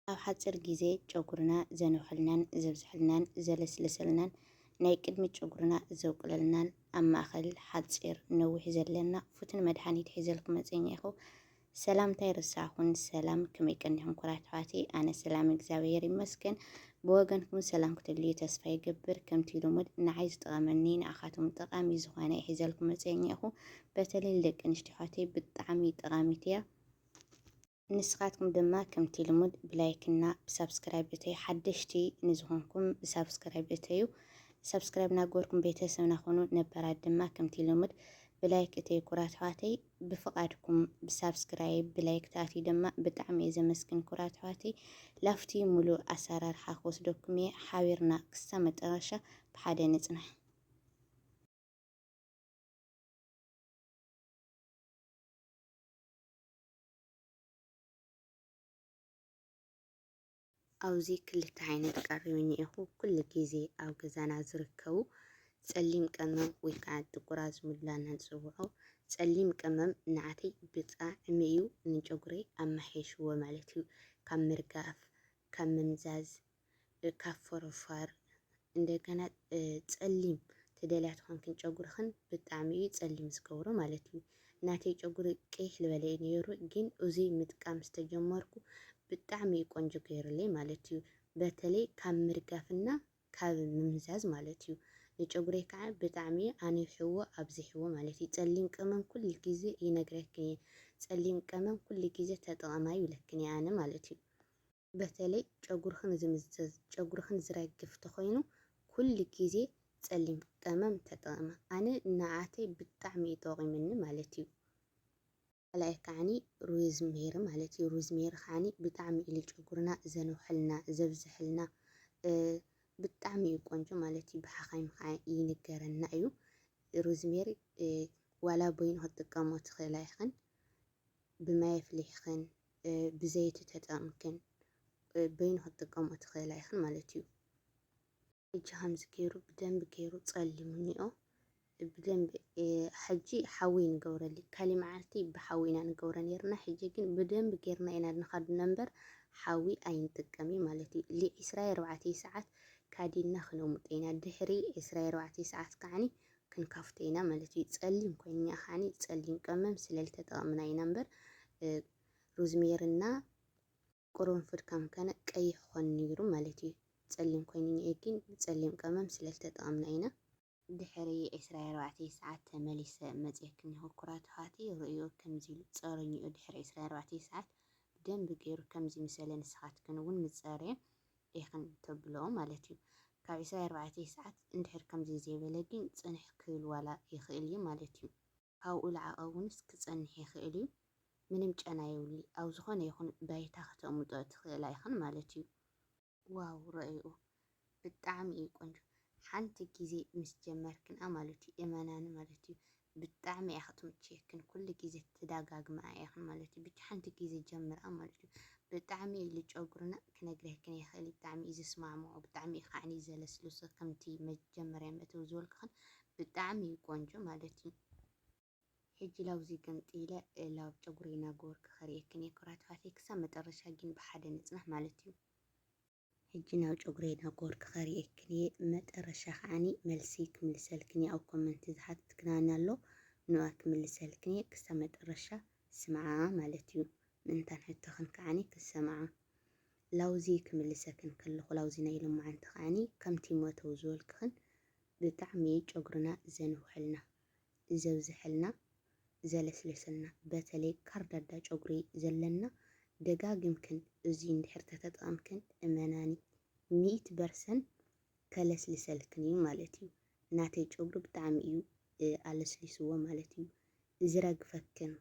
ኣብ ሓፂር ግዜ ጨጉርና ዘንውሕልናን ዘብዝሕልናን ዘለስልሰልናን ናይ ቅድሚ ጨጉርና ዘውቅለልናን ኣብ ማእኸል ሓፂር ነዊሕ ዘለና ፍቱን መድሓኒት ሒዘልኩም መፅኛ ኢኹ። ሰላምታይ ርሳኹን ሰላም ከመይ ቀኒኹም ኩራት ኣሕዋተይ? ኣነ ሰላም እግዚአብሔር ይመስገን። ብወገንኩም ሰላም ክትልዩ ተስፋ ይገብር። ከምቲ ልሙድ ንዓይ ዝጠቐመኒ ንኣኻቶም ጠቃሚ ዝኾነ ሒዘልኩም መፅኛ ኢኹ። በተለይ ደቂ ኣንስትዮ ኣሕዋተይ ብጣዕሚ ጠቃሚት እያ። ንስኻትኩም ድማ ከምቲ ልሙድ ብላይክና ብሳብስክራይብ እተዩ ሓደሽቲ ንዝኾንኩም ብሳብስክራይብ እተዩ ሳብስክራይብ ናገርኩም ቤተሰብና ኮኑ ነበራት ድማ ከምቲ ልሙድ ብላይክ እተዩ ኩራት ኣሕዋተይ ብፍቃድኩም ብሳብስክራይብ ብላይክ ተኣትዩ ድማ ብጣዕሚ እየ ዘመስግን ኩራት ኣሕዋተይ። ላፍቲ ሙሉእ ኣሰራርሓ ክወስደኩም እየ ሓቢርና ክሳብ መጨረሻ ብሓደ ንፅናሕ። ኣብዚ ክልተ ዓይነት ቀሪቡ እኒአኹ ኩሉ ግዜ ኣብ ገዛና ዝርከቡ ፀሊም ቀመም ወይ ከዓ ጥቁር ኣዝሙድ ኢልና ንፅውዖ። ፀሊም ቀመም ንዓተይ ብጣዕሚ እዩ ንጨጉረይ ኣማሒሽዎ ማለት እዩ። ካብ ምርጋፍ፣ ካብ ምምዛዝ፣ ካብ ፎረፋር እንደገና ፀሊም ተደልያት ኮንክን ጨጉርኽን ብጣዕሚ እዩ ፀሊም ዝገብሮ ማለት እዩ። ናተይ ጨጉሪ ቅይሕ ዝበለ እዩ ነይሩ፣ ግን እዚ ምጥቃም ዝተጀመርኩ ብጣዕሚ እዩ ቆንጆ ገይሩለይ ማለት እዩ። በተለይ ካብ ምርጋፍና ካብ ምምዛዝ ማለት እዩ። ንጨጉረይ ከዓ ብጣዕሚ ኣንዊሕዎ ኣብዚሕዎ ማለት እዩ። ፀሊም ቀመም ኩሉ ግዜ ይነግረክን እየ። ፀሊም ቀመም ኩሉ ግዜ ተጠቐማዩ ይብለክን እየ ኣነ ማለት እዩ። በተለይ ጨጉርኽን ዝምዘዝ ጨጉርኽን ዝረግፍ ተኾይኑ ኩሉ ግዜ ፀሊም ቀመም ተጠቐማ። ኣነ ንዓተይ ብጣዕሚ እዩ ጠቒሙኒ ማለት እዩ። ካልኣይ ከዓኒ ሮዝሜሪ ማለት እዩ። ሮዝሜሪ ከዓኒ ብጣዕሚ እዩ ጨጉርና ዘንውሕልና ዘብዝሕልና ብጣዕሚ እዩ ቆንጆ ማለት እዩ። ብሓኻይም ከዓ ይንገረና እዩ። ሮዝሜሪ ዋላ በይኑ ክትጥቀሞ ትኽእላ ኢኽን ብማይ ኣፍሊሕኽን ብዘይቲ ተጠቒምክን በይኑ ክትጥቀሞ ትኽእላ ኢኽን ማለት እዩ። ሕጂ ከምዚ ገይሩ ብደንብ ገይሩ ፀሊሙ እኒኦ ብደንብ ሕጂ ሓዊ ንገብረሊ ካሊእ መዓልቲ ብሓዊ ኢና ንገብሮ ነርና። ሕጂ ግን ብደንብ ጌርና ኢና ንኸድና እምበር ሓዊ ኣይንጥቀምን ማለት እዩ። ለ24 ሰዓት ካዲና ክነሙጥ ኢና። ድሕሪ 24 ሰዓት ከዓኒ ክንካፍቶ ኢና ማለት እዩ። ፀሊም ኮይኑ ከዓኒ ፀሊም ቀመም ስለልተጠቐምና ኢና እምበር ሮዝሜሪና ቁርንፉድ ከምከነ ቀይሕ ኮን ነይሩ ማለት እዩ። ፀሊም ኮይኑ ግን ፀሊም ቀመም ስለልተጠቐምና ኢና። ድሕሪ 24 ሰዓት ተመሊሰ መፅየክን ኢኹ ኩራት ኣሕዋተይ። ርእዮ ከምዚ ኢሉ ፀረኒኡ ድሕሪ 24 ሰዓት ብደንብ ገይሩ ከምዚ ምሰለ ንስኻትክን እውን ምፀርየ ኢኽን ተብልኦ ማለት እዩ። ካብ 24 ሰዓት እንድሕር ከምዚ ዘይበለ ግን ፅንሕ ክብል ዋላ ይኽእል እዩ ማለት እዩ። ካብኡ ላዕቐ እውንስ ክፀንሕ ይኽእል እዩ። ምንም ጨና የብሉ ኣብ ዝኾነ ይኹን ባይታ ክተሙጦ ትኽእላ ኢኽን ማለት እዩ። ዋው ረአዩ ብጣዕሚ እዩ ቆንጆ። ሓንቲ ግዜ ምስ ጀመርክንኣ ማለት እዩ እመናኒ ማለት እዩ ብጣዕሚ እያ ክትምችየክን ኩሉ ግዜ ትደጋግማ ኢኽን ማለት እዩ። ብቻ ሓንቲ ግዜ ጀምርኣ ማለት እዩ። ብጣዕሚ እዩ ጨጉርና ክነግረክን ይኽእል ብጣዕሚ እዩ ዝስማዕምዖ ብጣዕሚ እዩ ከዓኒ ዘለስልሶ ከምቲ መጀመርያ መእተዊ ዝበልኩኽን ብጣዕሚ እዩ ቆንጆ ማለት እዩ። ሕጂ ላብዚ ገንጢለ ላብ ጨጉሪ እናገበርኩ ከርእየክን እየ ኩራት ኣሕዋተይ። ክሳብ መጨረሻ ግን ብሓደ ንፅናሕ ማለት እዩ። ሕጂ ናብ ጨጉሪ እናገበርኩ ከርእየክን እየ። መጨረሻ ከዓኒ መልሲ ክምልሰልክን እየ። ኣብ ኮመንት ዝሓተትክናኒ ኣሎ ንኣ ክምልሰልክን እየ። ክሳብ መጨረሻ ስምዓ ማለት እዩ። ምእንታን ሕቶኽን ከዓኒ ክሰምዓ ላውዚ ክምልሰክን ከለኹ ላውዚ ናይ ሎማዓንቲ ከዓኒ ከምቲ መእተዊ ዝበልክኽን ብጣዕሚ ጨጉርና ዘንውሕልና ዘብዝሕልና ዘለስልስልና በተለይ ካርዳዳ ጨጉሪ ዘለና ደጋግምክን እዚ እንድሕር ተጠቐምክን እመናኒ 100% ከለስልሰልክን እዩ ማለት እዩ። ናተይ ጨጉሪ ብጣዕሚ እዩ ኣለስሊስዎ ማለት እዩ። ዝረግፈክን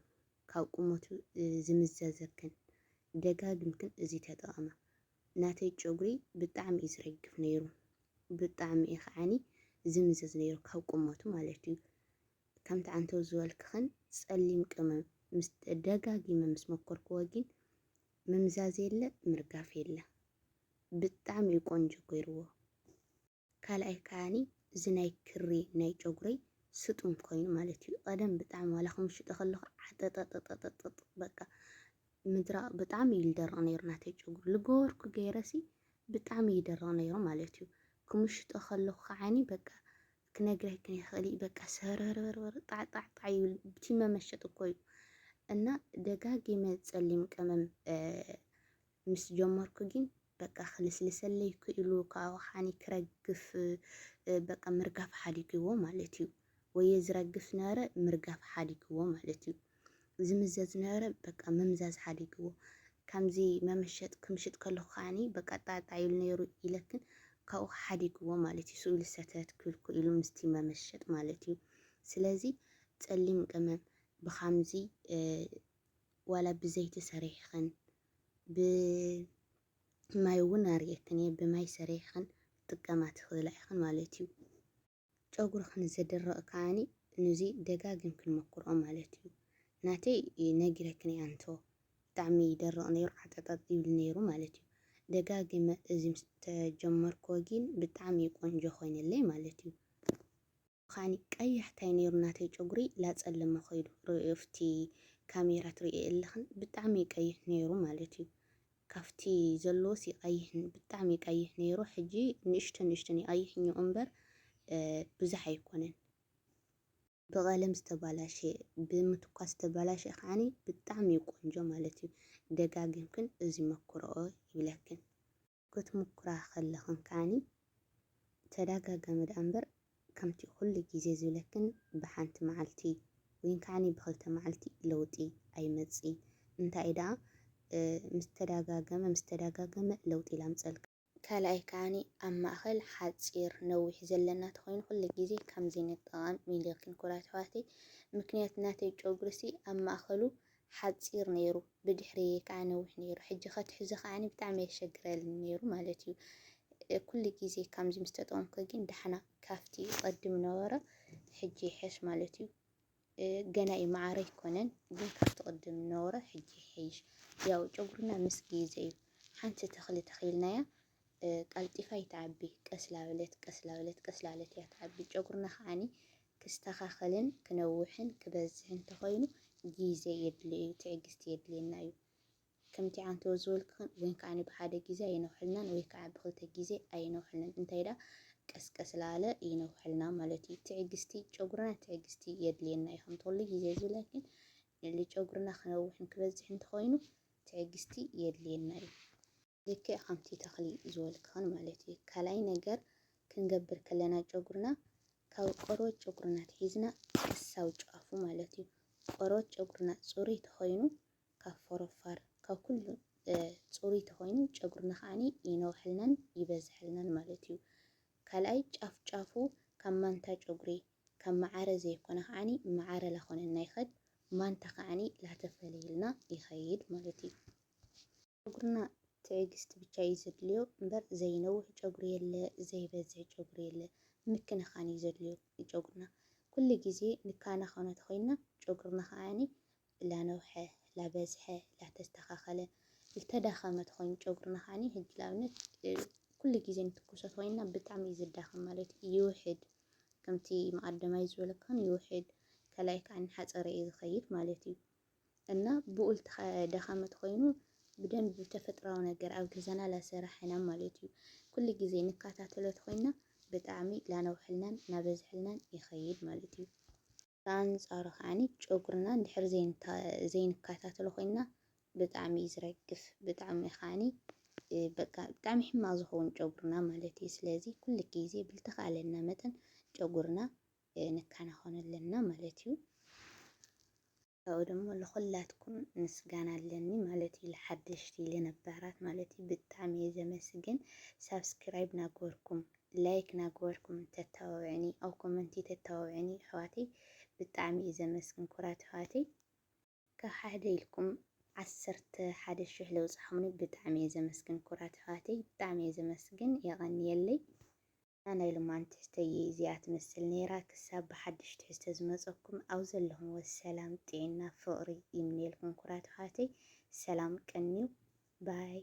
ካብ ቁመቱ ዝምዘዘክን ደጋግምክን እዚ ተጠቐማ። ናተይ ጨጉሪ ብጣዕሚ እዩ ዝረግፍ ነይሩ። ብጣዕሚ እዩ ከዓኒ ዝምዘዝ ነይሩ ካብ ቁመቱ ማለት እዩ። ከምቲ ዓንተው ዝበልክኽን ፀሊም ቀመም ምስ ደጋጊመ ምስ መኮርክዎ ግን ምምዛዝ የለ ምርጋፍ የለ ብጣዕሚ እዩ ቆንጆ ገይርዎ። ካልኣይ ከዓኒ እዚ ናይ ክሪ ናይ ጨጉረይ ስጡም ኮይኑ ማለት እዩ። ቀደም ብጣዕሚ ዋላ ክምሽጦ ከለኹ ዓጠጠጠጠጠጥ በቃ ምድራቕ ብጣዕሚ እዩ ዝደርቕ ነይሩ ናተይ ጨጉሪ ዝገበርኩ ገይረሲ ብጣዕሚ እዩ ይደርቕ ነይሩ ማለት እዩ። ክምሽጦ ከለኹ ከዓኒ በቃ ክነግረክን ይኽእል በቃ ሰረርበርበር ጣዕጣዕጣዕ ይብል ብቲ መመሸጥ እኮ እዩ። እና ደጋጊመ ፀሊም ቀመም ምስ ጀመርኩ ግን በቃ ክልስልሰለይ ክኢሉ ካብኡ ከዓኒ ክረግፍ በቃ ምርጋፍ ሓዲግዎ ማለት እዩ። ወይ ዝረግፍ ነበረ ምርጋፍ ሓዲግዎ ማለት እዩ። ዝምዘዝ ነበረ በቃ ምምዛዝ ሓዲግዎ። ከምዚ መመሸጥ ክምሽጥ ከለኹ ከዓኒ በቃ ጣዕጣዕ ይብል ነይሩ ኢለክን ካብኡ ሓዲግዎ ማለት እዩ። ስእሊ ሰተት ክብል ክኢሉ ምስቲ መመሸጥ ማለት እዩ። ስለዚ ፀሊም ቀመም ብከምዚ ዋላ ብዘይቲ ሰሪሕኽን ብማይ እውን ኣርየክን እየ ብማይ ሰሪሕኽን ጥቀማ ትኽእላ ኢኽን ማለት እዩ። ጨጉርኽን ዝድረቕ ከዓኒ ነዚ ደጋጊምክን ሞክሮ ማለት እዩ። ናተይ ነጊረክን እያ እንተዎ ብጣዕሚ ይደርቕ ነይሩ ዓጠጠጥ ይብል ነይሩ ማለት እዩ። ደጋጊመ እዚ ምስ ተጀመርክዎ ግን ብጣዕሚ ቆንጆ ኮይነለይ ማለት እዩ። ከዓኒ ቀያሕ እንታይ ነይሩ ናተይ ጨጉሪ ላፀለመ ኸይዱ ኣብቲ ካሜራ ትሪኦ ኣለኽን ብጣዕሚ ቀይሕ ነይሩ ማለት እዩ። ካፍቲ ዘለዎስ ይቐይሕን ብጣዕሚ ቀይሕ ነይሩ። ሕጂ ንእሽተን ንእሽተን ይቐይሕን እምበር ብዙሕ ኣይኮነን። ብቐለም ዝተባላሸ ብምትኳስ ዝተባላሸ ከዓኒ ብጣዕሚ ቆንጆ ማለት እዩ። ደጋጊምክን እዚ መክርኦ ይብለክን። ክትምኩራ ከለኽን ከዓኒ ተደጋገመ ዳኣ እምበር ከምቲ ኩሉ ግዜ ዝብለክን ብሓንቲ መዓልቲ ወይ ከዓኒ ብክልተ መዓልቲ ለውጢ ኣይመፅእን። እንታይ ደኣ ምስ ተደጋገመ ለውጢ ላምፀልካ። ካልኣይ ከዓኒ ኣብ ማእኸል ሓፂር ነዊሕ ዘለና ተኮይኑ ኩሉ ግዜ ከምዚ ንጠቐም ኢለክን ኩራት ኣሕዋተይ። ምክንያቱ ናተይ ጨጉርሲ ኣብ ማእኸሉ ሓፂር ነይሩ ብድሕሪ ከዓ ነዊሕ ነይሩ። ሕጂ ከትሕዞ ከዓኒ ብጣዕሚ የሸግረልን ነይሩ ማለት እዩ። ኩሉ ግዜ ከምዚ ምስ ተጠቀምኩ ግን ዳሕና ካፍቲ ቀድም ነበረ ሕጂ ይሕሽ ማለት እዩ። ገና እዩ ማዕረ ኣይኮነን ግን ካብቲ ቅድም ነበረ ሕጂ ይሕይሽ። ያው ጨጉርና ምስ ግዜ እዩ። ሓንቲ ተኽሊ ተኺልናያ ቀልጢፋ ይትዓቢ ቀስላበለት ቀስላበለት ቀስላበለት እያ ትዓቢ። ጨጉርና ከዓኒ ክስተኻኸልን ክነውሕን ክበዝሕን እንተኮይኑ ግዜ የድልዮ እዩ፣ ትዕግስቲ የድልየና እዩ። ከምቲ ዓንተ ዝበልክን ወይ ከዓኒ ብሓደ ግዜ ኣይነውሐልናን ወይ ከዓ ብክልተ ግዜ ኣይነውሐልናን። እንታይ ዳ ቀስቀስ ላለ ይነውሐልና ማለት እዩ። ትዕግስቲ ጨጉርና ትዕግስቲ የድልየና እዩ። ከምቲ ኩሉ ግዜ ዝብለክን ጨጉርና ክነውሕን ክበዝሕን እንተኮይኑ ትዕግስቲ የድልየና እዩ። ልክዕ ከምቲ ተኽሊ ዝበልክን ማለት እዩ። ካልኣይ ነገር ክንገብር ከለና ጨጉርና ካብ ቆርበት ጨጉርና ትሒዝና ክሳብ ጫፉ ማለት እዩ። ቆርበት ጨጉርና ፅሩይ ተኮይኑ ካብ ፎረፋር ካብ ኩሉ ፅሩይ ተኮይኑ ጨጉርና ከዓኒ ይነውሐልናን ይበዝሐልናን ማለት እዩ። ካልኣይ ጫፍ ጫፉ ካብ ማንታ ጨጉሪ ካብ ማዓረ ዘይኮነ ከዓኒ ማዓረ ላኾነና ይኸድ፣ ማንታ ከዓኒ ላተፈለየልና ይኸይድ ማለት እዩ። ጨጉርና ትዕግስቲ ብቻ እዩ ዘድልዮ እምበር ዘይነውሕ ጨጉሪ የለ ዘይበዝሕ ጨጉሪ የለ። ምክንኻን እዩ ዘድልዮ ጨጉርና ኩሉ ግዜ ንካናኸኖ ተኮይንና ጨጉርና ከዓኒ ላነውሐ ላበዝሐ ላተስተኻኸለ ዝተዳኸመ ተኮይኑ ጨጉርና ከዓኒ ሕጂ ንኣብነት ኩሉ ግዜ ንትኩሶ ተኮይንና ብጣዕሚ እዩ ዝዳኸም ማለት እዩ። ይውሕድ ከምቲ መቐዳማይ ዝበለክን ይውሕድ። ካልኣይ ከዓ ሓፀረ እዩ ዝኸይድ ማለት እዩ። እና ብኡ ዝተዳኸመ ተኮይኑ ብደንቢ ተፈጥራዊ ነገር ኣብ ገዛና ላሰራሕና ማለት እዩ። ኩሉ ግዜ ንከታተሎ ተኮይንና ብጣዕሚ ላነውሐልናን ናበዝሐልናን ይኸይድ ማለት እዩ። ብኣንፃሩ ከዓኒ ጨጉርና እንድሕር ዘይንከታተሎ ኮይንና ብጣዕሚ እዩ ዝረግፍ ብጣዕሚ ከዓኒ በቃ ብጣዕሚ ሕማቅ ዝኸውን ጨጉርና ማለት እዩ። ስለዚ ኩሉ ግዜ ብልተኻለና መጠን ጨጉርና ንከናኸኖ ኣለና ማለት እዩ። ካብኡ ደሞ ለኩላትኩም ምስጋና ኣለኒ ማለት እዩ። ለሓደሽቲ ለነባራት ማለት እዩ ብጣዕሚ እየ ዘመስግን። ሳብስክራይብ ናገበርኩም ላይክ ናገበርኩም ተተባብዕኒ ኣብ ኮመንቲ ተተባብዕኒ ኣሕዋተይ ብጣዕሚ እየ ዘመስግን ኩራት ኣሕዋተይ። ካብ ሓደ ኢልኩም 11,000 ለውፅሓሙኒ ብጣዕሚ እየ ዘመስግን ኩራት ኣሕዋተይ ብጣዕሚ እየ ዘመስግን የቐኒየለይ። ናይ ሎማን ትሕዝተይ እዚኣ ትመስል ነይራ። ክሳብ ብሓድሽ ትሕዝቶ ዝመፀኩም ኣብ ዘለኹም ሰላም ጥዕና ፍቕሪ ይምነየልኩም ኩራት ኣሕዋተይ። ሰላም ቀኒዩ ባይ